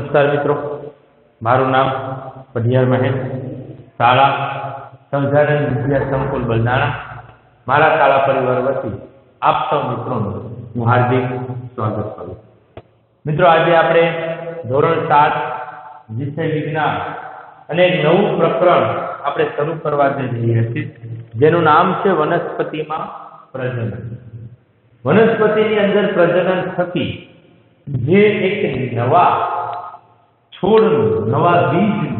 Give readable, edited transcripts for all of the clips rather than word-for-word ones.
नमस्कार मित्रों, मारू नाम पढ़ियार महेश, शाला संचालन विद्या संकुल बलदाणा। मारा शाला परिवार वती आप सब मित्रों हूँ हार्दिक स्वागत करूँ। मित्रों, आज आपणे धोरण 7 विषय विज्ञान अने एक नवुं प्रकरण आपणे शरू करवा जई रह्या छीए, जेनुं नाम छे वनस्पतिमां प्रजनन। वनस्पतिनी अंदर प्रजनन थकी जे एक नवा છોડનું નવા બીજનું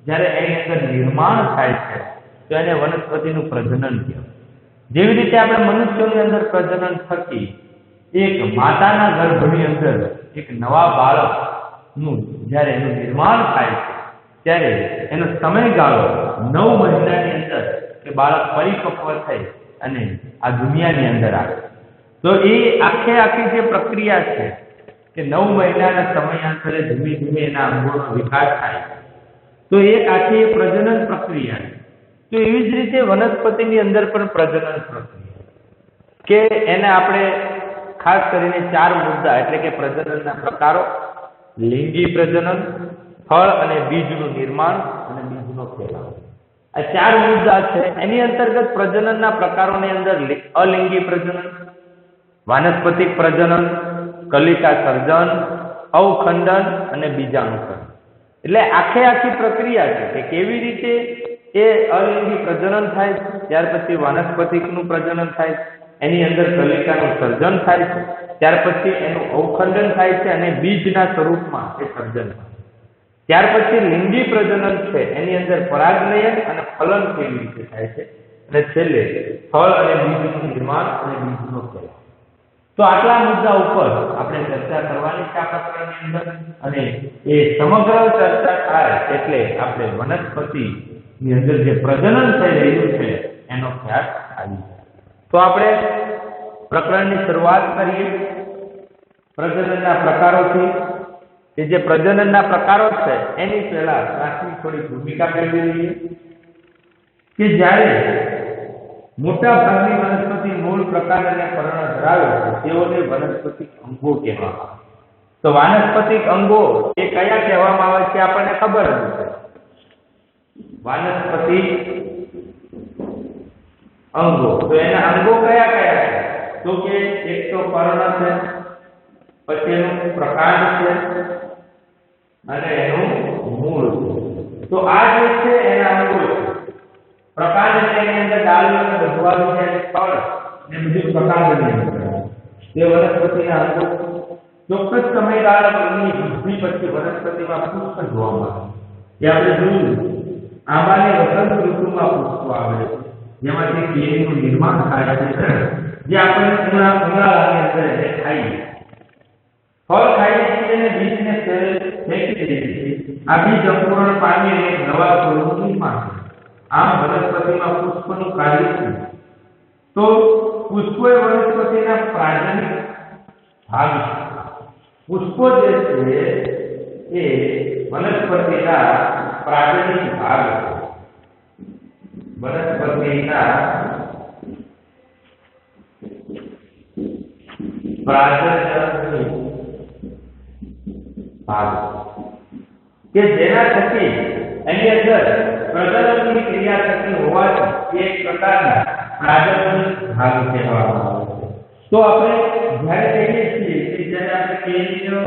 જ્યારે એની અંદર નિર્માણ થાય છે તો એને વનસ્પતિનું પ્રજનન કહેવાય। જેવી રીતે આપણે મનુષ્યોની અંદર પ્રજનન થકી એક માતાના ગર્ભની અંદર એક નવા બાળકનું જ્યારે એનું નિર્માણ થાય છે ત્યારે એનો સમયગાળો 9 મહિનાની અંદર એ બાળક પરિપક્વ થઈ અને આ દુનિયાની અંદર આવે। તો એ આખી જે પ્રક્રિયા છે કે 9 મહિનાના સમયાંતરે ધીમે ધીમે એના અંગોનો વિકાસ થાય, તો એક આખી પ્રજનન પ્રક્રિયા છે। તો એવી જ રીતે વનસ્પતિની અંદર પણ પ્રજનન પ્રક્રિયા કે એને આપણે ખાસ કરીને 4 મુદ્દા એટલે કે પ્રજનનના પ્રકારો, લિંગી પ્રજનન, ફળ અને બીજનું નિર્માણ અને બીજનો ફેલાવો, આ 4 મુદ્દા છે। એની અંતર્ગત પ્રજનનના પ્રકારોની અંદર અલિંગી પ્રજનન, વાનસ્પતિક પ્રજનન, કલિકા સર્જન, અવખંડન અને બીજાણુકરણ। એટલે આખી પ્રક્રિયા છે કે કેવી રીતે એ અલિંગી પ્રજનન થાય છે, ત્યાર પછી વાનસ્પતિકનું પ્રજનન થાય છે, એની અંદર કલિકાનું સર્જન થાય છે, ત્યાર પછી એનું અવખંડન થાય છે અને બીજના સ્વરૂપમાં એ સર્જન થાય છે, ત્યાર પછી લિંગી પ્રજનન છે એની અંદર પરાગનયન અને ફલન કેવી રીતે થાય છે અને છેલ્લે ફળ અને બીજનું નિર્માણ અને બીજનો ફેલાવો। તો આટલા મુદ્દા ઉપર આપણે ચર્ચા કરવાની છે આ પ્રકરણની અંદર, અને એ સમગ્ર ચર્ચા થાય એટલે આપણે વનસ્પતિની અંદર જે પ્રજનન થઈ રહ્યું છે એનો ખ્યાલ આવી જાય। તો આપણે પ્રકરણની શરૂઆત કરીએ પ્રજનનના પ્રકારોથી। કે જે પ્રજનનના પ્રકારો છે એની પહેલા પ્રાથમિક થોડી ભૂમિકા મેળવી લઈએ કે જ્યારે મોટા ભાગની વનસ્પતિ મૂળ પ્રકાર અને પર્ણ ધરાવે છે તેઓને વનસ્પતિક અંગો કહેવામાં આવે। તો વાનસ્પતિક અંગો એ કયા કહેવામાં આવે છે આપણને ખબર જ છે। વાનસ્પતિક અંગો, તો એના અંગો કયા છે તો કે એક તો પર્ણ છે, પછી એનું પ્રકાંડ છે અને એનું મૂળ છે। તો આ જે છે એના અંગો છે। પ્રકાંડ એની અંદર ડાળીઓ અને બધું છે, ફળ ને બધું પ્રકાંડની અંદર તે વનસ્પતિના અંગો। ચોક્કસ સમયગાળાની વૃદ્ધિ પછી વનસ્પતિમાં પુષ્પ જોવા મળે, જે આપણે જોયું આંબાની વસંત ઋતુમાં પુષ્પ આવે છે, જેમાંથી કેરીનું નિર્માણ થાય છે, જે આપણે ઉનાળાની અંદર એને ખાઈએ, ફળ ખાઈએ છીએ અને બીજને ફેંકી દઈએ છીએ। આ બીજ અંકુરણ પામીને નવા છોડનું નિર્માણ થાય। આમ વનસ્પતિમાં પુષ્પનું કાર્ય છે। તો પુષ્પો એ વનસ્પતિના પ્રાજનિક ભાગ છે। પુષ્પો જે છે એ વનસ્પતિના પ્રાજનિક ભાગ છે। વનસ્પતિના પ્રાજનિક ભાગ કે જેના થકી એની અંદર પ્રજનનની ક્રિયા થતી હોવાથી એક પ્રકારના પ્રાજનિક ભાગ કહેવામાં આવે છે। તો આપણે જ્યારે કહીએ છીએ કે જ્યારે આપણે કેરીનો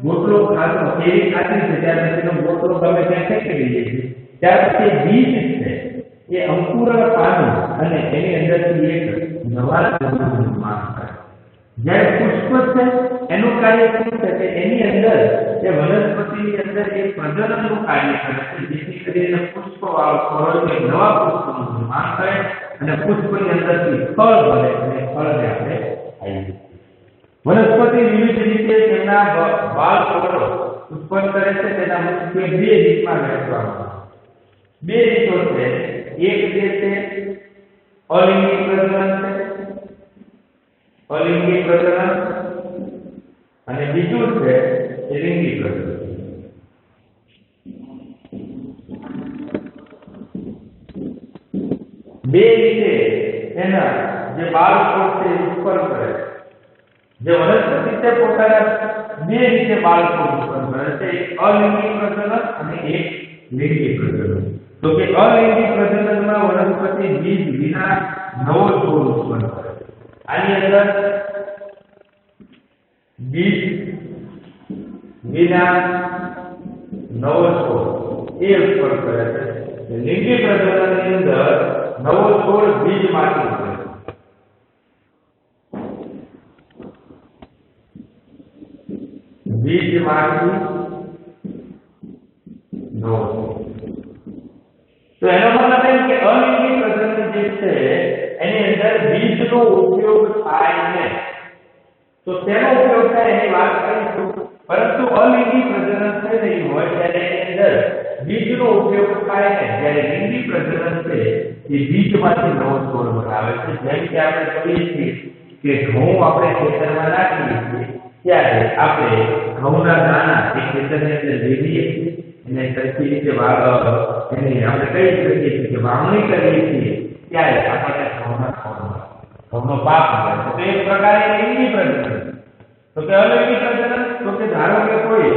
ગોટલો ખાધો, કેરી ખાધી છે ત્યારે તેનો ગોટલો ગમે ત્યાં ફેંકી દઈએ છીએ, ત્યાર પછી બીજ છે એ અંકુરણ પામી અને એની અંદરથી એક નવા છોડનું નિર્માણ થાય। જ્યારે પુષ્પ છે એનું કાર્ય શું છે કે એની અંદર એ વનસ્પતિની અંદર એક પ્રજનનનું કાર્ય કરે છે, જેથી કરીને પુષ્પવાળો છોડ નવા પુષ્પનું નિર્માણ કરે અને પુષ્પની અંદરથી ફળ બને અને ફળને આપણે ખાઈએ। વનસ્પતિ વિવિધ રીતે તેના બાળ છોડો ઉત્પન્ન કરે છે। તેના મુખ્ય 2 રીતમાં વહેંચવામાં આવે છે। 2 રીતો છે, એક જે છે અલિંગી પ્રજનન છે, અલિંગી પ્રજનન, અને બીજું છે લિંગી પ્રજનન। બે રીતે એના જે બાળ છોડ છે ઉત્પન્ન કરે છે। જે વનસ્પતિ છે પોતાના બે રીતે બાળકો ઉત્પન્ન કરે છે, એક અલિંગી પ્રજનન અને એક લિંગી પ્રજનન. તો કે અલિંગી પ્રજનનમાં વનસ્પતિ બીજ વિના નવો છોડ ઉત્પન્ન કરે છે. આની અંદર બીજ વિના નવો છોડ એ ઉત્પન્ન કરે છે. લિંગી પ્રજનનની અંદર નવો છોડ બીજમાંથી ઉત્પન્ન કરે છે. બીજમાંથી નવો છોડ. તો એનો મતલબ એમ કે અલિંગી પ્રજનન જે છે એની અંદર બીજનો ઉપયોગ થાય ને, તો તેનો ઉપયોગ થાય એની વાત કરીશું. પરંતુ અલિંગી પ્રજનન થઈ રહ્યું હોય ત્યારે એની અંદર બીજનો ઉપયોગ થાય ને, જ્યારે લિંગી પ્રજનન છે એ બીજમાંથી નવો છોડ બનાવે છે. જેમ કે આપણે કહીએ છીએ કે ઘઉં આપણે ખેતરમાં નાખીએ છીએ ત્યારે આપણે ઘઉંના દાણા એ ખેતરની અંદર વેરીએ છીએ અને સરખી રીતે એની આપણે કહી શકીએ છીએ કે વાવણી કરીએ છીએ ત્યારે આપણને ઘઉંનો પાક મળે છે. તો એક પ્રકારે લિંગી પ્રજનન. તો કે અલિંગી પ્રજનન, તો કે ધારો કે કોઈ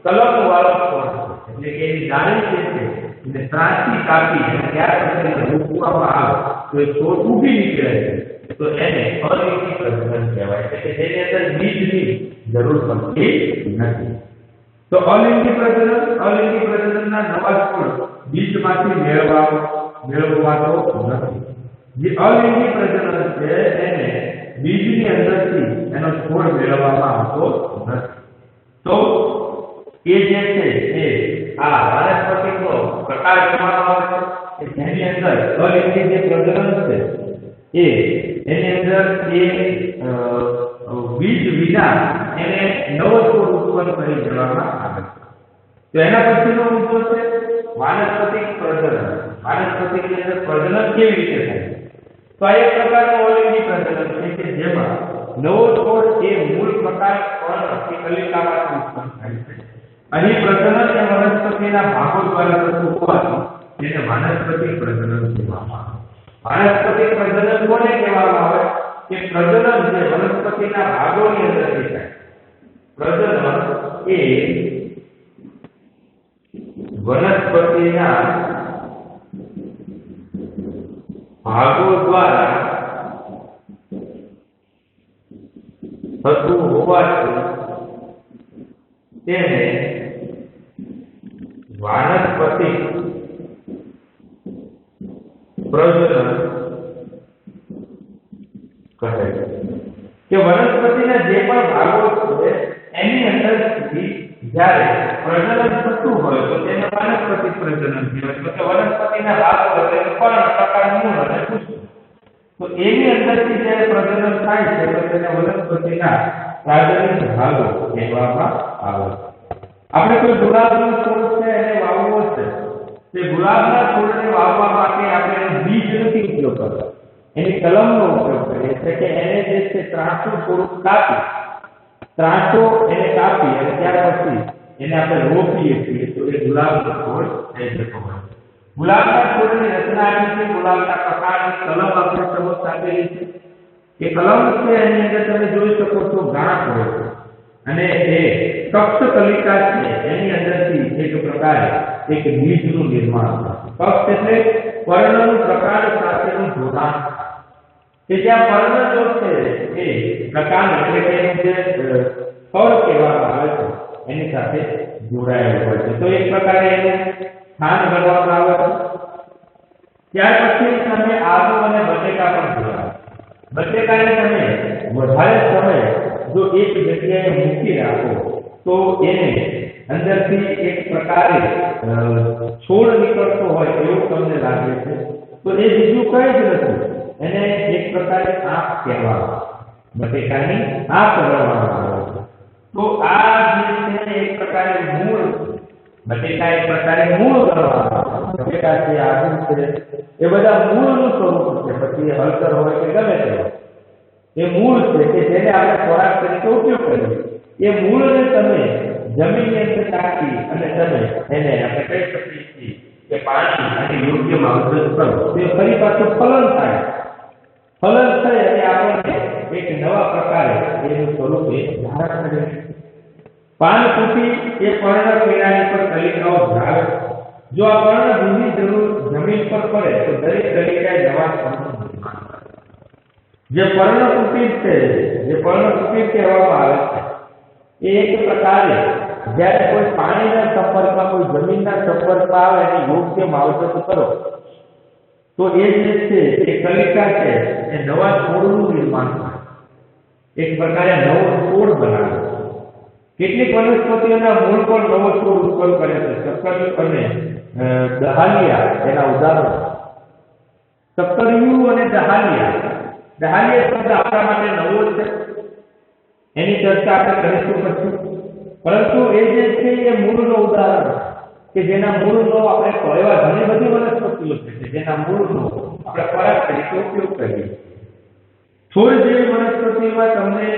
કલમ વાળો છોડ એટલે કે એની ડાળી જે છે એને ત્રાંસી કાપી અને ત્યાર પછી એને રોપવામાં આવે તો એ છોડ ઉગી નીકળે છે, તો એને અલિંગી પ્રજનન કહેવાય છે, કે જેની અંદર બીજની જરૂર પડતી નથી. તો અલિંગી પ્રજનનના નવા છોડ બીજમાંથી મેળવવાતો નથી. જે અલિંગી પ્રજનન છે એને બીજની અંદરથી એનો છોડ મેળવવામાં આવતો નથી. તો એ જે છે એ આ વાનસ્પતિકનો પ્રકાર કહેવામાં આવે છે, કે જેની અંદર અલિંગી જે પ્રજનન છે એની અંદર બીજ વિના એને નવો છોડ ઉત્પન્ન કરી દેવામાં આવે છે. તો એના પછીનો મુદ્દો છે વાનસ્પતિક પ્રજનન. વાનસ્પતિકની અંદર પ્રજનન કેવી રીતે થાય? તો આ એક પ્રકારનું અલિંગી પ્રજનન છે કે જેમાં નવો છોડ એ મૂળ પ્રકાર પર્ણ કલિકામાંથી ઉત્પન્ન થાય છે. અહીં પ્રજનન એ વનસ્પતિના ભાગો દ્વારા થતું હોવાથી તેને વાનસ્પતિક પ્રજનન કહેવામાં આવે. વાનસ્પતિક પ્રજનન કોને કહેવામાં આવે? કે પ્રજનન જે વનસ્પતિના ભાગોની અંદર થાય. પ્રજનન એ વનસ્પતિના ભાગો દ્વારા થતું હોવાથી તેને વાનસ્પતિક પ્રજનન કહે છે. કે વનસ્પતિના જે પણ ભાગો છે એની અંદરથી જ્યારે પ્રજનન થતું હોય તો તેને વાનસ્પતિક પ્રજનન કહેવાય. તો કે વનસ્પતિના ભાગો એટલે પર્ણ, પ્રકાર, મૂળ અને પુષ્પ, તો એની અંદરથી જ્યારે પ્રજનન થાય છે તો તેને વનસ્પતિના પ્રાથમિક ભાગો કહેવામાં આવે છે. આપણે કોઈ ગુલાબનો છોડ છે એને વાવવો છે, તે ગુલાબના છોડને વાવવા માટે આપણે બીજ નથી ઉપયોગ કરતા, એની કલમનો ઉપયોગ કરીએ છીએ. કે એને જે છે ત્રાંસું થોડુંક કાપી અને ત્યાર પછી એને આપણે રોપીએ છીએ તો એ ગુલાબનો છોડ થઈ જતો હોય. ગુલાબના છોડની રચના આપી છે, ગુલાબના પ્રકારની કલમ આપણે સમક્ષ આપેલી છે. એ કલમ છે એની અંદર તમે જોઈ શકો છો ગાંઠ હોય છે અને એ કક્ષ કલિકા છે એની અંદરથી એક પ્રકારે એક બીજનું નિર્માણ થાય. કક્ષ એટલે પર્ણનું પ્રકાર સાથેનું જોડાણ, કે જ્યાં પર્ણ જો છે એ પ્રકાર એટલે કે એનું જે ફળ કહેવામાં આવે છે એની સાથે જોડાયેલું હોય છે. તો એક પ્રકારે એનું સ્થાન ગણવામાં આવે છે. ત્યાર પછી તમે આલુ અને બટેકા પણ જોયા. બટેકાને તમે વધારે સમય જો એક જગ્યાએ મૂકી રાખો તો એને અંદરથી એક પ્રકારે છોડ નીકળતો હોય એવું તમને લાગે છે. તો એ બીજું કંઈ જ નથી, એને એક પ્રકારે આંખ કહેવામાં, બટેકાની આંખ ગણવામાં આવે છે. તો આ જે છે એક પ્રકારે મૂળ, બટેકા એક પ્રકારે મૂળ ગણવામાં આવે. બટેકા છે, આદુ છે, એ બધા મૂળનું સ્વરૂપ છે. પછી એ હળદર હોય કે ગમે તે હોય, એ મૂળ છે કે જેને આપણે ખોરાક તરીકે ઉપયોગ કરીએ. એ મૂળને તમે જમીનની અંદર નાખી અને તમે એને આપણે કહી શકીએ છીએ કે પાણી અને યોગ્ય માવજત કરો તો ફરી પાછું ફલન થાય. ફલન થાય અને આપણને એક નવા પ્રકારે એનું સ્વરૂપ ધારણ કરે. पान तूटी એ પર્ણ કિનારી પર કલિકાઓ ધરાવે છે। જો આ પર્ણ ભૂમિ જમીન પર પડે તો દરેક કલિકાએ નવા પર્ણનું નિર્માણ કરે। જે પર્ણ તૂટી કહેવામાં આવે છે એ એક પ્રકારે જ્યારે કોઈ પાણીના સંપર્કમાં કોઈ જમીનના સંપર્કમાં આવે અને યોગ્ય માવજત કરો તો એ જે છે એ કલિકા છે એ નવા છોડનું નિર્માણ કરે, એક પ્રકારે નવો છોડ બનાવે છે। કેટલીક વનસ્પતિઓના મૂળ પર નવો છોડ ઉત્પન્ન કરે છે। સક્કરિયું અને દહાલિયા એના ઉદાહરણ। સક્કરિયું અને દહાલિયા શબ્દ આપણા માટે નવો છે, એની ચર્ચા આપણે કરીશું પછી, પરંતુ એ જે છે એ મૂળનો ઉદાહરણ કે જેના મૂળનો આપણે એવા ઘણી બધી વનસ્પતિઓ છે કે જેના મૂળનો આપણે ખોરાક તરીકે ઉપયોગ કરીએ છીએ। છોડ જેવી વનસ્પતિમાં તમને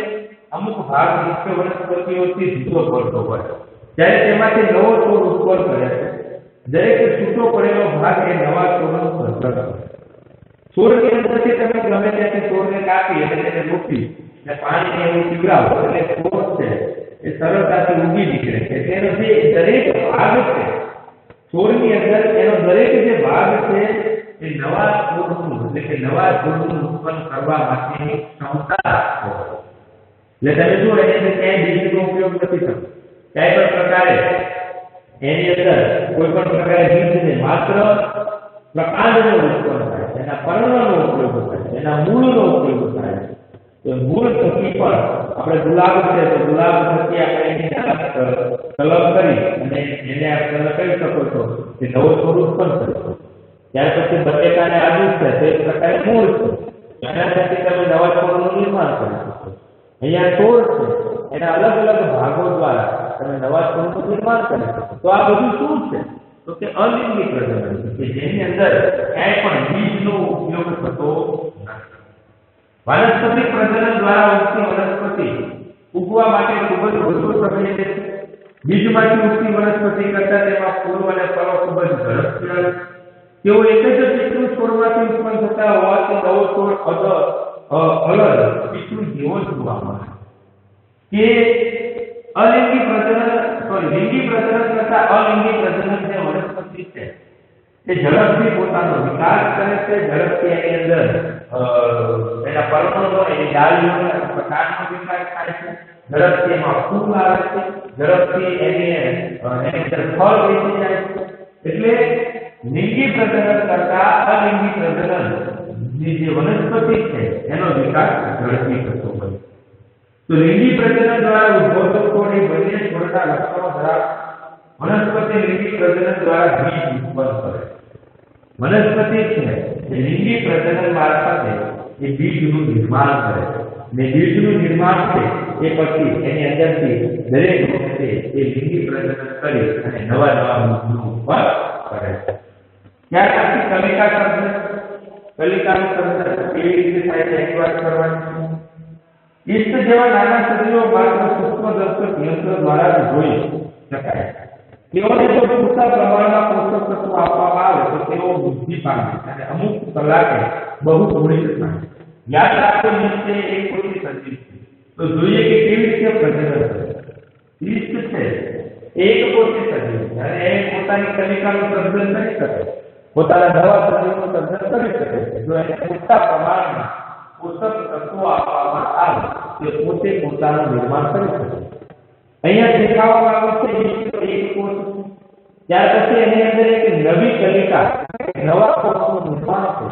અમુક ભાગ મુખ્ય વનસ્પતિઓથી જુદો પડતો હોય ત્યારે તેમાંથી નવો છોડ ઉત્પન્ન કરે છે। દરેક છૂટો પડેલો ભાગ એ નવા છોડનું સર્જન કરે। છોડની અંદરથી તમે ગમે ત્યાંથી છોડને કાપી અને તેને રોપી અને પાણીને એવું પીવડાવો એટલે છોડ છે એ સરળતાથી ઉગી નીકળે છે। તેનો જે દરેક ભાગ છે છોડની અંદર એનો દરેક જે ભાગ છે એ નવા છોડનું એટલે કે નવા છોડનું ઉત્પન્ન કરવા માટેની ક્ષમતા રાખતો હોય। એટલે તમે જુઓ એની અંદર ક્યાંય બીજનો ઉપયોગ નથી થતો, ક્યાંય પણ પ્રકારે એની અંદર કોઈ પણ પ્રકારે બીજને માત્ર પ્રકાંડનો ઉત્પન્ન થાય છે, એના પર્ણનો ઉપયોગ થાય છે, એના મૂળનો ઉપયોગ થાય છે। તો મૂળ થકી પણ આપણે ગુલાબ છે તો ગુલાબ થકી આપણે એની કલમ કરી અને એને આપણે કહી શકો છો કે નવો છોડ ઉત્પન્ન કરી શકો। ત્યાર પછી બટેકાને આદુ છે તે પ્રકારે મૂળ છે, એના થકી તમે નવા છોડનું નિર્માણ કરી શકો। અહીંયા છોડ છે એના અલગ અલગ ભાગો દ્વારા તમે નવા છોડનું નિર્માણ કરી શકો। તો આ બધું શું છે તો કે અલિંગી પ્રજનન છે કે જેની અંદર ક્યાંય પણ બીજનો ઉપયોગ થતો નથી। વનસ્પતિ પ્રજનન દ્વારા ઉગતી વનસ્પતિ ઉગવા માટે ખૂબ જ ઓછો સમય લે છે। બીજમાંથી ઉગતી વનસ્પતિ કરતાં તેમાં ફૂલ અને ફળો ખૂબ જ ઝડપથી આવે છે। તેઓ એક જ પિતૃ છોડમાંથી ઉત્પન્ન થતા હોવાથી નવો છોડ અલગ પિતૃ જેવો જ જોવા મળે કે લિંગી પ્રજનન કરતા અલિંગી પ્રજનન જે વનસ્પતિ છે એ ઝડપથી પોતાનો વિકાસ કરે છે। ઝડપથી એની અંદર એના પર્ણનો એની ડાળીઓનો પ્રકારનો વિકાસ થાય છે। ઝડપથી એમાં ફૂલ આવે છે, ઝડપથી એની અંદર ફળ વેચી જાય છે। એટલે લિંગી પ્રજનન કરતા અલિંગી પ્રજનન જે વનસ્પતિ છે એનો વિકાસ ઝડપી થતો હોય। તો લિંગી પ્રજનન દ્વારા ઉદ્ભવતો છોડ એ બંને છોડના લક્ષણો ધરાવે। વનસ્પતિ લિંગી પ્રજનન દ્વારા બીજ ઉત્પન્ન કરે। વનસ્પતિ છે એ લિંગી પ્રજનન મારફતે એ બીજનું નિર્માણ કરે ને બીજનું નિર્માણ છે એ પછી એની અંદરથી દરેક વખતે એ લિંગી પ્રજનન કરી અને નવા બીજનું ઉત્પન્ન કરે છે। ત્યાર પછી કલિકાનું સર્જન કેવી રીતે થાય છે એની વાત કરવાની છે। ઈસ્ટ જેવા નાના સજીવો માત્ર સૂક્ષ્મદર્શક યંત્ર દ્વારા જ જોઈ શકાય। તેઓને જો પૂરતા પ્રમાણમાં પોષક તત્વો આપવામાં આવે તો તેઓ વૃદ્ધિ પામે અને અમુક કલાકે બહુ ગુણિત થાય। યાદ રાખો ઈસ્ટ એક કોટી સજીવ છે તો જોઈએ કે કેવી રીતે પ્રજનન કરે। ઈસ્ટ છે એક કોટી સજીવ છે અને એ પોતાની કલિકાનું સર્જન કરી શકે, પોતાના નવા સજીવનું સર્જન કરી શકે છે જો એને પૂરતા પ્રમાણમાં પોષક તત્વો આપવામાં આવે તો પોતે પોતાનું નિર્માણ કરી શકે। અહીંયા દેખાવામાં આવે છે એક કોષ, ત્યાર પછી એની અંદર એક નવી કલિકા નવા કોષનું નિર્માણ છે।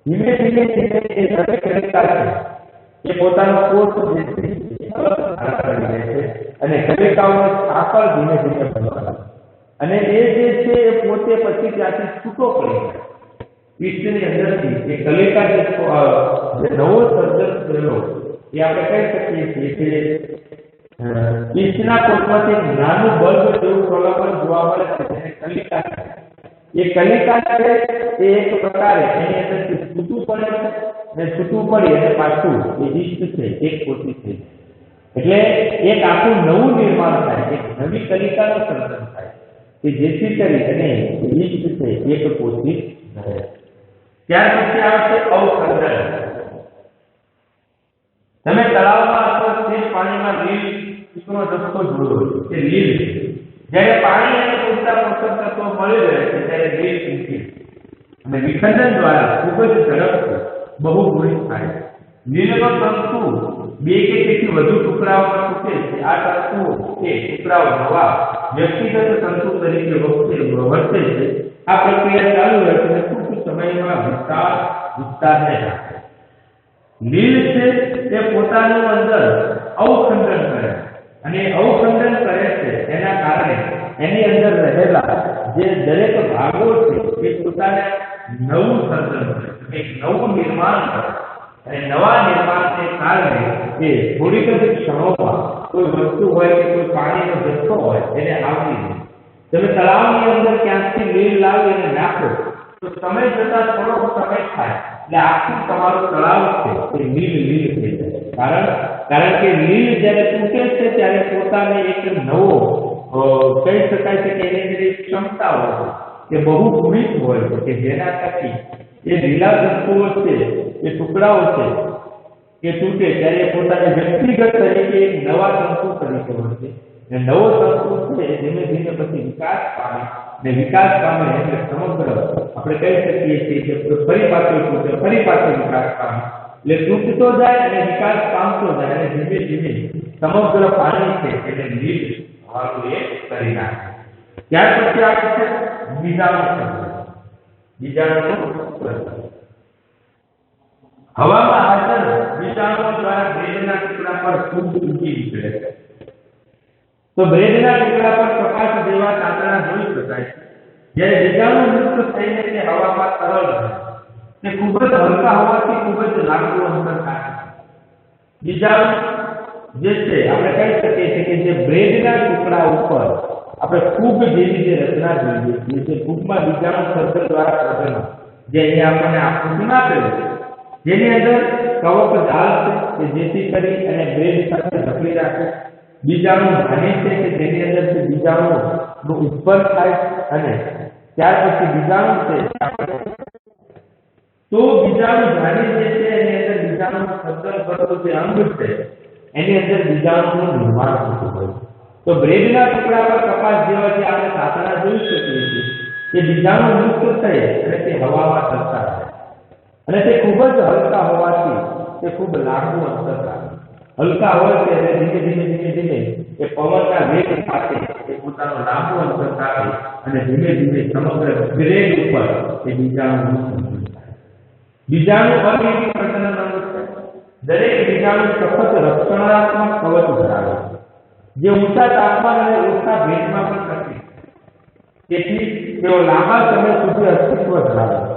ધીમે ધીમે એ નવી કલિકા છે એ પોતાનો કોષ જે છે અલગ કરી લે છે અને કલિકાઓનો આકાર ધીમે ધીમે બદલાય અને એ જે છે એ પોતે પછી ત્યાંથી છૂટો પડી જાય। ઈસ્ટની અંદરથી એ કલિકા જે નવો સર્જન થયેલો એ આપણે કહી શકીએ છીએ કે ઈસ્ટના કોષમાંથી નાનું બલ્બ જેવું પ્રલાપન જોવા મળે છે જેને કલિકા છે। એ કલિકા છે એ એક પ્રકારે એની અંદરથી છૂટું પડે છે અને છૂટું પડી અને પાછું એ ઈસ્ટ છે એક કોષી થઈ જાય। એટલે એક આખું નવું નિર્માણ થાય, એક નવી કલિકાનું સર્જન થાય કે જેથી કરી અને ઈસ્ટ છે એક કોષી રહે। ત્યાર પછી આવે છે અવખંડન। તમે તળાવમાં અથવા સ્थिर પાણીમાં લીલ ચીકણો જથ્થો જોયો છે એ લીલ છે. જ્યારે પાણી અને પૂરતા પોષક તત્વો મળી રહે છે ત્યારે લીલ ઊંચી અને વિખંડન દ્વારા ખૂબ જ ઝડપથી બહુગુણિત થાય છે. લીલનો તંતુ બે કે તેથી વધુ ટુકડાઓમાં તૂટે છે. આ તંતુઓ કે ટુકડાઓ નવા વ્યક્તિગત તંતુ તરીકે વર્તે છે. આ પ્રક્રિયા ચાલુ રહે છે અને ટૂંક સમયમાં વિસ્તારને રાખે. લીલ છે તે પોતાનું અંદર અવખંડન કરે અને અવખંડન કરે છે એના કારણે એની અંદર રહેલા જે દરેક ભાગો છે એ પોતાને નવું સર્જન કરે, એક નવું નિર્માણ કરે અને નવા નિર્માણને કારણે એ થોડીક જ ક્ષણોમાં કોઈ વસ્તુ હોય કે કોઈ પાણીનો જથ્થો હોય એને આવરી લે. તમે તળાવની અંદર ક્યાંકથી લીલ લાવી અને નાખો તો સમય જતાં થોડો સમય થાય એટલે આખું તમારું તળાવ છે એ લીલ થઈ જાય. કારણ કે લીલ જ્યારે તૂટે છે ત્યારે પોતાને એક નવો કહી શકાય છે કે એની અંદર એક ક્ષમતા હોય કે બહુ ગુણિત હોય છે કે જેના થકી એ લીલા તત્વો છે એ ટુકડાઓ છે કે તૂટે ત્યારે પોતાને વ્યક્તિગત તરીકે એક નવા તંતુ તરીકે વર્તે અને નવો તંતુ છે ધીમે ધીમે પછી વિકાસ પામે ને વિકાસ પામે એટલે સમગ્ર આપણે કહી શકીએ છીએ કે ફરી પાછો તૂટે ફરી પાછો વિકાસ પામે એટલે તૂટતો જાય અને વિકાસ પામતો જાય અને ધીમે ધીમે સમગ્ર પાણી છે એટલે લીલ વાળું એ કરી નાખે. ત્યાર પછી આવે છે બીજાણુ. હવામાં હાજર બીજાણુઓ દ્વારા બ્રેડના ટુકડા પર ફૂગ ઊંચી નીકળે છે. તો બ્રેડના ટુકડા પર કપાસ જેવા તાંતણા જોઈ શકાય છે. જ્યારે બીજાણુ મુક્ત થઈને તે હવામાં તરલ રહે તે ખૂબ જ હલકા હોવાથી ખૂબ જ લાંબુ અંતર કાપે છે. બીજાણુ જે છે આપણે કહી શકીએ છીએ કે જે બ્રેડના ટુકડા ઉપર આપણે ફૂગ જેવી જે રચના જોઈએ છીએ તે ફૂગમાં બીજાણુ સર્જન દ્વારા પ્રજનન જે અહીંયા આપણને આકૃતિમાં આપેલું છે જેની અંદર કવક જાળ છે કે જેથી કરી અને બ્રેડ સાથે ઢકલી રાખે. બીજાણુ ધાની છે કે જેની અંદરથી બીજાણુનું ઉત્પન્ન થાય અને ત્યાર પછી બીજાણુ છે તો બીજાણુ ધાની જે છે એની અંદર બીજાણુનું સર્જન કરતું જે અંગ છે એની અંદર બીજાણુનું નિર્માણ થતું હોય છે. તો બ્રેડના ટુકડા પર કપાસ જેવા જે આપણે તાંતણા જોઈ શકીએ છીએ કે બીજાણુ મુક્ત થઈ અને તે હવામાં તરતા રહે અને તે ખૂબ જ હલકા હોવાથી તે ખૂબ લાંબુ અંતર રાખે. હલકા હોય છે એટલે ધીમે ધીમે એ પવનના વેગ સાથે એ પોતાનું લાંબુ અંતર કાપે અને ધીમે ધીમે સમગ્ર બ્રેડ ઉપર એ બીજાણુ બીજાણુ અનિયમિત પ્રજનન અંગ છે. દરેક બીજાણુ સખત રક્ષણાત્મક કવચ ધરાવે છે જે ઊંચા તાપમાન અને ઓછા ભેજમાં પણ નથી. તેથી તેઓ લાંબા સમય સુધી અસ્તિત્વ ધરાવે છે.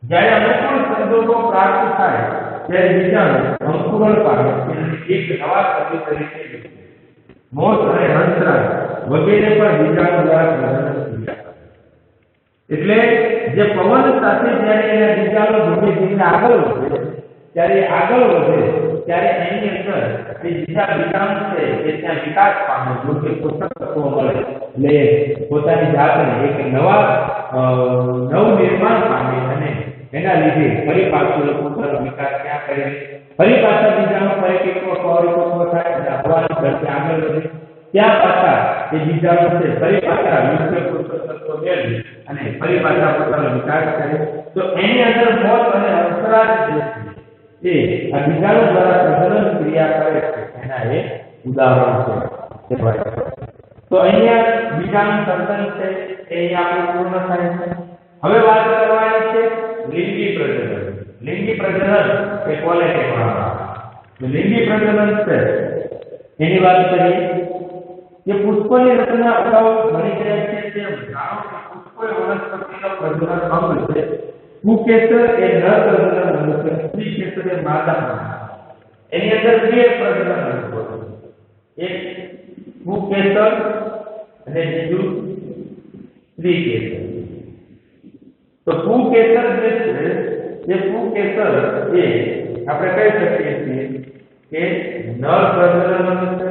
જ્યારે અનુકૂળ સંજોગો પ્રાપ્ત થાય ત્યારે બીજાણુ અંકુરણ પામે છે અને એક નવા સજીવ તરીકે મોસ અને હંસરાજ વગેરે પણ બીજાણુ દ્વારા પ્રજનન ક્રિયા કરે. એટલે જે પવન સાથે જ્યારે એના બીજાણુ ધીમે ધીમે આગળ વધે ત્યારે ત્યારે એની અંદર જે બીજાણુ છે એ ત્યાં વિકાસ પામે જો કે પોષક તત્વો મળે એટલે પોતાની જાતને એક નવ નિર્માણ પામે અને એના લીધે ફરી પાછું પોતાનો વિકાસ ક્યાં કરે ફરી પાછા બીજાણુ પરિપક્વ થાય અને હવાની ઝડપે આગળ વધે ત્યાં પાછા એ બીજાણુ છે ફરી પાછા યોગ્ય પોષક તત્વો મેળવી અને ફરી પાછા પોતાનો વિકાસ કરે. તો એની અંદર મોસ અને હંસરાજ જે છે એ આ બીજાણુ દ્વારા પ્રજનન ક્રિયા કરે છે એના એક ઉદાહરણ છે. તો અહીંયા બીજાણુ સર્જન છે એ અહીંયા આપણું પૂર્ણ થાય છે. હવે વાત કરવાની છે લિંગી પ્રજનન. લિંગી પ્રજનન એ કોને કહેવામાં આવે? લિંગી પ્રજનન છે એની વાત કરીએ કે પુષ્પની રચના અગાઉ ભણી ગયા છે તે જાણો કે પુષ્પ એ વનસ્પતિનો પ્રજનન અંગ છે. પુકેસર એ નર પ્રજનન અંગ છે, સ્ત્રીકેસર એ માદા પ્રજનન. એની અંદર બે પ્રજનન અંગો છે, એક પુકેસર અને બીજું સ્ત્રીકેસર. તો પુકેસર જે છે એ પુકેસર એ આપણે કહી શકીએ છીએ કે નર પ્રજનન અંગ છે,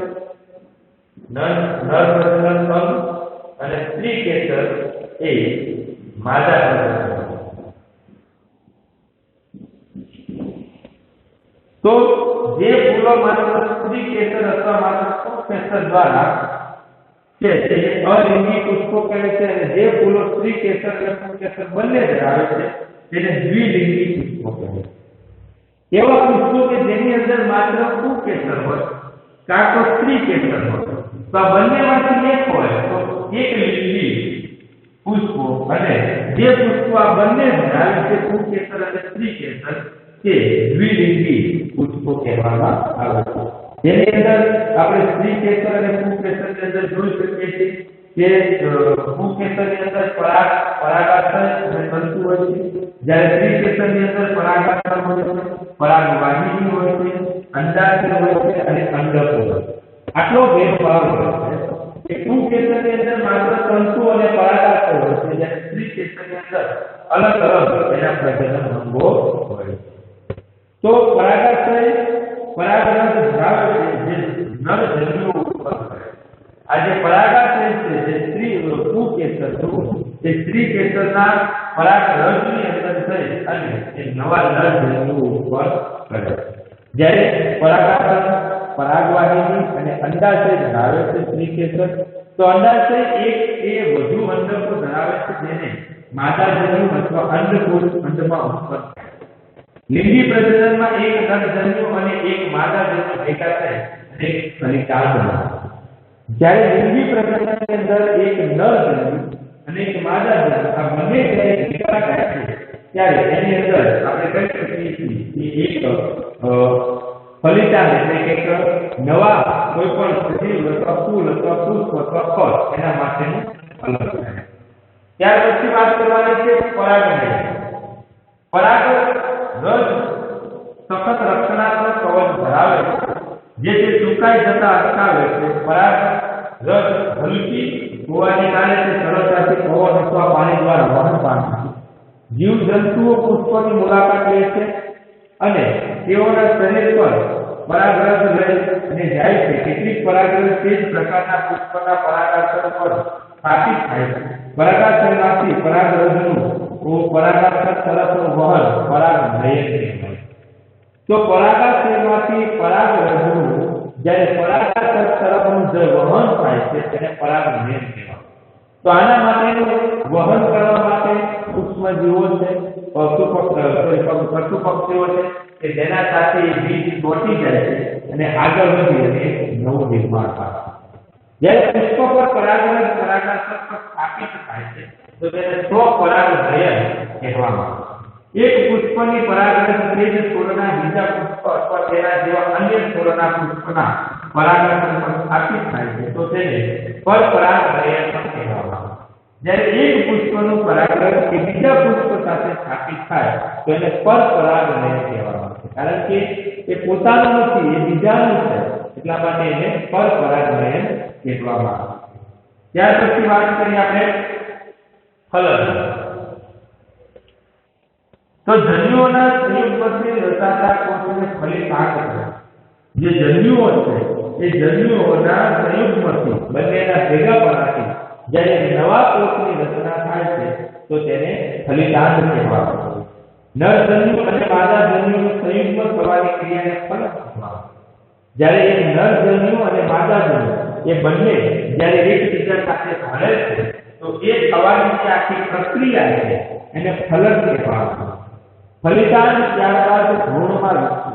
નર પ્રજનન અંગ અને સ્ત્રીકેસર એ માદા પ્રજનન અંગ. તો જે ફૂલો માત્ર સ્ત્રીકેસર અથવા માત્ર કેસર દ્વારા છે તે અલિંગી પુષ્પો કહે છે અને જે ફૂલો સ્ત્રી કેસર અને પુરુષ કેસર બંને ધરાવે છે તેને દ્વિલિંગી પુષ્પો કહે છે। એવા પુષ્પો કે જેની અંદર માત્ર પુંકેસર હોય કાં તો સ્ત્રી કેસર હોય તો આ બંનેમાંથી એક હોય તો એક લિંગી પુષ્પો અને જે પુષ્પો આ બંને ધરાવે છે પુંકેસર અને સ્ત્રી કેસર તે દ્વિલિંગી પુષ્પો કહેવામાં આવે છે। જેની અંદર આપણે સ્ત્રી કેસર અને પુંકેસર ની અંદર જોઈ શકીએ છીએ કે પુંકેસરની અંદર પરાગાશય અને તંતુ હોય છે, જ્યારે સ્ત્રી કેસરની અંદર પરાગાશય હોય છે, પરાગવાહિની હોય છે, અંડાશય હોય છે અને અંડક હોય છે। આટલો ભેદભાવ હોય છે કે પુંકેસરની અંદર માત્ર તંતુ અને પરાગાશય હોય છે, જ્યારે સ્ત્રી કેસરની અંદર અલગ અલગ એના પ્રજનન અંગો હોય છે। તો પરાગાશય પરાગરજ ધરાવે છે જે નર જન્યુઓ ઉત્પન્ન કરે છે। આ જે પરાગાશય છે જે સ્ત્રી પુંકેસર તે સ્ત્રી કેસરના પરાગરજની અંદર થઈ અને એ નવા નર જન્યુઓ ઉત્પન્ન કરે છે। જ્યારે પરાગાશય પરાગવાહિની અને અંડાશય ધરાવે છે સ્ત્રી કેસર તો અંડાશય એક એ વધુ અંડકો ધરાવે છે જેને માદા જન્યુ અથવા અંડકોશ અંડમાં ઉત્પન્ન થાય છે। લિંગી પ્રજનનમાં એક નર જન્યુ અને એક માદા જન્યુ ભેગા થાય અને એક ફલિતાંડ બને। જ્યારે લિંગી પ્રજનનની અંદર એક નર જન્યુ અને એક માદા જન્યુ આ બંને જ્યારે ભેગા થાય છે ત્યારે એની અંદર આપણે કહી શકીએ છીએ કે એક ફલિતાંડ એટલે કે નવા કોઈ પણ સજીવ અથવા ફૂલ અથવા પુષ્પ અથવા ફળ એના માટેનું અલગ થાય। ત્યાર પછી વાત કરવાની છે પરાગણ। પરાગણ રજ સખત રક્ષણાત્મક કવચ ધરાવે છે જે તે સુકાઈ જતા અટકાવે છે। પરાગણ રજ હલકી હોવાને કારણે તે સરળતાથી પવન અથવા પાણી દ્વારા વહન પામે છે। જીવજંતુઓ પુષ્પની મુલાકાત લે છે અને તેઓના શરીર પર પરાગરજ લઈને જાય છે। કેટલીક પરાગરજ તે જ પ્રકારના પુષ્પના પરાગાશય પર સ્થાપિત થાય છે। પરાગાશયમાંથી પરાગરજનું પરાગાશય તરફનું વહન પરાગનયન કહેવાય। તો પરાગાશયમાંથી પરાગરજનું જ્યારે પરાગાશય તરફનું જે વહન થાય છે તેને પરાગનયન કહેવાય। તો આના માટેનું વહન કરવા માટે સૂક્ષ્મજીવો છે, પશુ પક્ષીઓ છે કે જેના સાથે બીજ ચોંટી જાય છે અને આગળ વધી અને નવું નિર્માણ થાય છે। જ્યારે પુષ્પ પર પરાગરજ પરાગાશય પર સ્થાપિત થાય છે તો તેને સ્વપરાગનયન કહેવામાં આવે છે। એક પુષ્પની પરાગરજ તે જ છોડના બીજા પુષ્પ અથવા તેના જેવા અન્ય છોડના પુષ્પના પરાગાશય પર સ્થાપિત થાય છે તો તેને પરપરાગનયન કહેવામાં આવે છે। જ્યારે એક પુષ્પનું પરાગરજ કે બીજા પુષ્પ સાથે સ્થાપિત થાય તો એને પરપરાગનયન કહેવામાં આવે છે। કારણ કે એ પોતાનું નથી, એ બીજાનું છે, એટલા માટે એને પરપરાગનયન કહેવામાં આવે છે। ત્યાર પછી વાત કરીએ આપણે ફલન। તો જન્યુઓના સંયુગ્મથી રચાતા કોષને ફલિતાંડ કહે છે। જે જન્યુઓ છે એ જન્યુઓના સંયુગ્મથી બંનેના ભેગાપણાથી જ્યારે નવા કોષની રચના થાય છે તો તેને ફલિતાંડ કહેવામાં આવે છે। નર જન્યુ અને માદા જન્યુનું સંયુગ્મ થવાની ક્રિયાને ફલન કહેવામાં આવે છે। જ્યારે એક નર જન્યુ અને માદા જન્યુ એ બંને જ્યારે એકબીજા સાથે ભળે છે તો એ થવાની જે આખી પ્રક્રિયા છે એને ફલન કહેવામાં આવે છે। ફલિતાંડ ત્યારબાદ ભ્રૂણમાં વિકસે।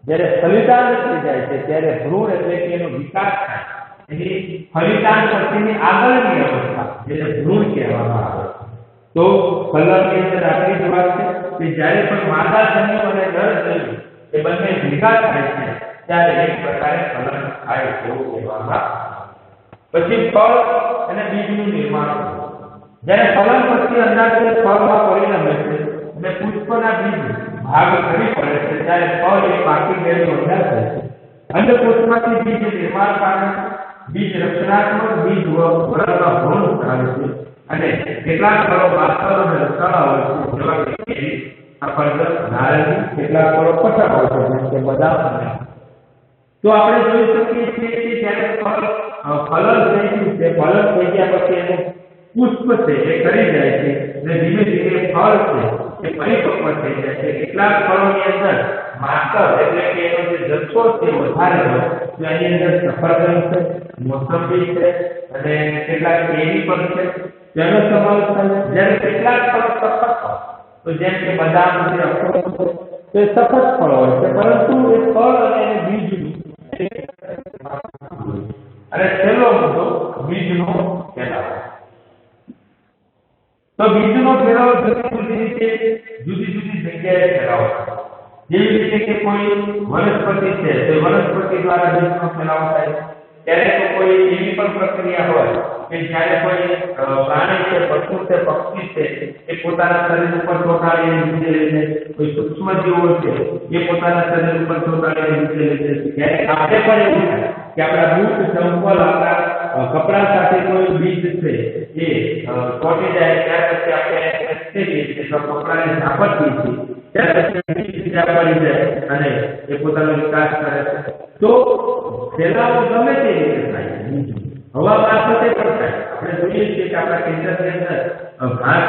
જ્યારે ફલિતાંડ થઈ જાય છે ત્યારે ભ્રૂણ એટલે કે એનો વિકાસ થાય એની ફલિતાંડ પછીની આગળની અવસ્થા જેને ભ્રૂણ કહેવામાં આવે છે। તો ફલનની અંદર આટલી જ વાત છે કે જ્યારે પણ માદા જન્યુ અને નર જન્યુ એ બંને ભેગા થાય છે ત્યારે એક પ્રકારે ફલન થાય એવું કહેવામાં આવે છે। પછી ફળ અને બીજનું નિર્માણ થાય। જ્યારે ફલન પછી અંડાશય ફળમાં પરિણમે છે અને પુષ્પના બીજ ભાગ ખરી પડે છે ત્યારે ફળ એ પાકી ગયેલું અંડાશય છે। અંડકોશમાંથી બીજ નિર્માણ પામે છે। બીજ રક્ષણાત્મક બીજ વળગમાં ભ્રૂણ ધરાવે છે અને કેટલાક ફળો માત્ર અને રસાળા હોય છે જેવા કે કેરી, સફરજન, નારંગી, કેટલાક ફળો કઠણ હોય છે જેમ કે બદામ અને તો આપણે જોઈ શકીએ છીએ કે જ્યારે ફલન થઈ ગયું છે, ફલન થઈ ગયા પછી એનું પુષ્પ છે એ ખરી જાય છે અને ધીમે ધીમે ફળ છે એ પરિપક્વ થઈ જાય છે. કેટલાક ફળોની અંદર માત્ર એટલે કે એનો જે જથ્થો છે વધારે હોય તો એની અંદર સફરજન છે, મોસંબી છે અને કેટલાક કેરી પણ છે તેનો સમાવેશ થાય. જ્યારે કેટલાક ફળો સખત હોય તો જેમ કે બદામ છે, અખરોટ છે, તો એ સખત ફળ હોય છે, પરંતુ એ ફળ અને એને બીજનું અને છેલ્લો મુદ્દો બીજનો ફેલાવો. તો બીજનો ફેલાવો જુદી જુદી જગ્યાએ ફેલાવો. જેવી રીતે કે કોઈ વનસ્પતિ છે તો વનસ્પતિ દ્વારા બીજનો ફેલાવો થાય. ત્યારે તો કોઈ એવી પણ પ્રક્રિયા હોય કે જ્યારે કોઈ પ્રાણી છે, પશુ છે, પક્ષી છે એ પોતાના શરીર ઉપર ચોંટાડીને નીચે લઈ જાય. કોઈ સૂક્ષ્મ જીવો છે એ પોતાના શરીર ઉપર ચોંટાડીને નીચે લઈ જાય. ત્યારે આપણે પણ એવું થાય કે આપણા બૂટ, ચંપલ, આપણા કપડા સાથે કોઈ બીજ છે એ ચોંટી જાય ત્યાર પછી આપણે કપડાને ઝાપટીએ છીએ ત્યારે પડી જાય અને એ પોતાનો વિકાસ કરે છે. તો ફેલાવો ગમે તે રીતે થાય, હવા મારફતે પણ થાય. આપણે જોઈએ છીએ કે આપણા કેન્દ્રની અંદર ઘાસ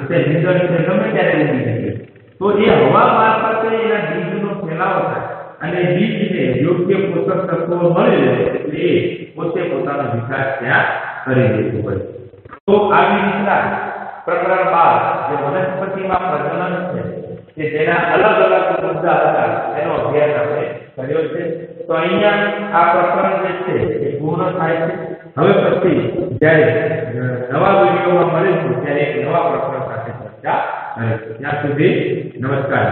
છે, નીંદર છે, ગમે ત્યારે ઉગી શકે. તો એ હવા મારફતે એના બીજનો ફેલાવો થાય અને બીજને યોગ્ય પોષક તત્વો મળી રહે એટલે એ પોતે પોતાનો વિકાસ ત્યાં કરી દેતું હોય. તો આવી રીતના પ્રકરણ 12 જે વનસ્પતિમાં પ્રજનન છે કે જેના અલગ અલગ મુદ્દા હતા એનો અભ્યાસ આપણે કર્યો છે. તો અહીંયા આ પ્રકરણ જે છે એ પૂર્ણ થાય છે. હવે પછી જ્યારે નવા વિડીયોમાં મળીશું ત્યારે એક નવા પ્રકરણ સાથે ચર્ચા કરીશું. ત્યાં સુધી નમસ્કાર.